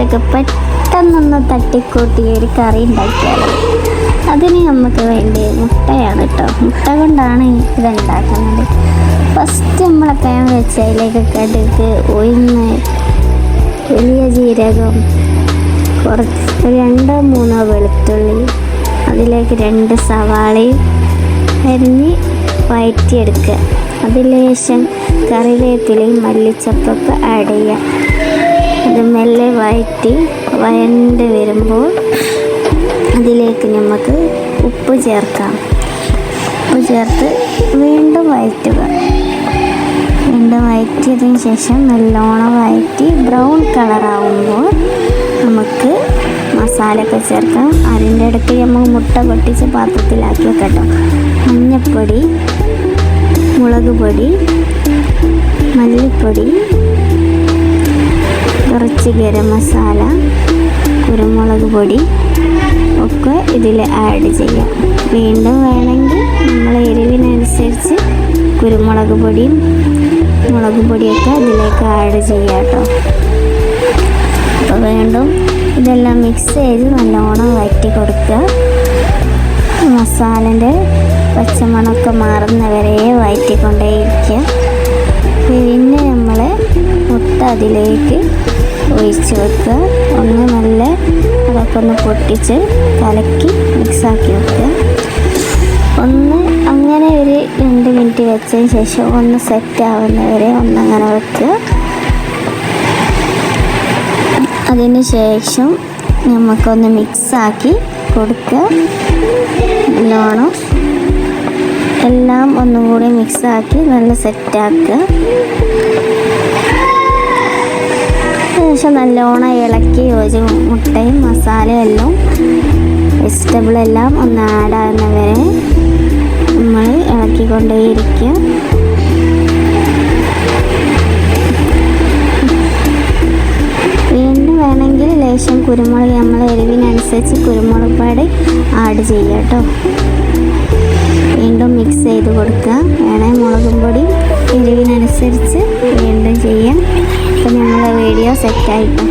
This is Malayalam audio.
നമുക്ക് പെട്ടെന്നൊന്ന് തട്ടിക്കൂട്ടി ഒരു കറി ഉണ്ടാക്കിയാലോ. അതിന് നമുക്ക് വേണ്ടി മുട്ടയാണ് കേട്ടോ. മുട്ട കൊണ്ടാണ് ഇതുണ്ടാക്കുന്നത്. ഫസ്റ്റ് നമ്മൾ പാൻ വെച്ച് അതിലേക്ക് കടുക്, ഉഴുന്ന്, വലിയ ജീരകം, കുറച്ച് 2-3 വെളുത്തുള്ളി, അതിലേക്ക് 2 സവാളയും അരിഞ്ഞ് വഴറ്റിയെടുക്കുക. അതിൽ ലേശം കറിവേപ്പിലയും മല്ലിച്ചപ്പൊക്കെ ആഡ് ചെയ്യുക. അത് മെല്ലെ വഴണ്ട് വരുമ്പോൾ അതിലേക്ക് നമുക്ക് ഉപ്പ് ചേർക്കാം. ഉപ്പ് ചേർത്ത് വീണ്ടും വഴറ്റുക. വീണ്ടും വഴറ്റിയതിന് ശേഷം നല്ലോണം വഴറ്റി ബ്രൗൺ കളറാവുമ്പോൾ നമുക്ക് മസാലയൊക്കെ ചേർക്കാം. അതിൻ്റെ ഇടയ്ക്ക് നമുക്ക് മുട്ട പൊട്ടിച്ച് പാത്രത്തിലാക്കി വെക്കട്ടോ. മഞ്ഞൾപ്പൊടി, മുളക് പൊടി, മല്ലിപ്പൊടി, കുറച്ച് ഗരം മസാല, കുരുമുളക് പൊടി ഒക്കെ ഇതിൽ ആഡ് ചെയ്യാം. വീണ്ടും വേണമെങ്കിൽ നമ്മൾ എരിവിനനുസരിച്ച് കുരുമുളക് പൊടിയും മുളക് പൊടിയൊക്കെ ഇതിലേക്ക് ആഡ് ചെയ്യാം കേട്ടോ. അപ്പോൾ വീണ്ടും ഇതെല്ലാം മിക്സ് ചെയ്ത് നല്ലോണം വഴറ്റി കൊടുക്കുക. മസാലൻ്റെ പച്ചമണമൊക്കെ മാറുന്നവരെ വഴറ്റിക്കൊണ്ടേയിരിക്കുക. പിന്നെ നമ്മൾ മുട്ട അതിലേക്ക് ഒഴിച്ച് വെക്കുക. ഒന്ന് നല്ല അതൊക്കെ ഒന്ന് പൊട്ടിച്ച് കലക്കി മിക്സാക്കി വെക്കുക. ഒന്ന് അങ്ങനെ ഒരു 2 മിനിറ്റ് വെച്ചതിന് ശേഷം ഒന്ന് സെറ്റ് ആവുന്നവരെ ഒന്നങ്ങനെ വെക്കുക. അതിന് ശേഷം നമുക്കൊന്ന് മിക്സാക്കി കൊടുക്കുക. നല്ലോണം എല്ലാം ഒന്നും കൂടി മിക്സാക്കി നല്ല സെറ്റാക്കുക. ശേഷം നല്ലോണം ഇളക്കി മുട്ടയും മസാലയും എല്ലാം വെജിറ്റബിളെല്ലാം ഒന്ന് ആഡാകുന്നവരെ നമ്മൾ ഇളക്കിക്കൊണ്ടേയിരിക്കുക. വീണ്ടും വേണമെങ്കിൽ ലേശം കുരുമുളക് നമ്മൾ എരിവിനനുസരിച്ച് കുരുമുളക് പൊടി ആഡ് ചെയ്യുക കേട്ടോ. വീണ്ടും മിക്സ് ചെയ്ത് കൊടുക്കുക. വേണമെങ്കിൽ മുളകും പൊടി എരിവിനനുസരിച്ച് വീണ്ടും ചെയ്യാം. അപ്പോൾ ഞങ്ങളുടെ വീഡിയോ സെറ്റായിട്ടോ.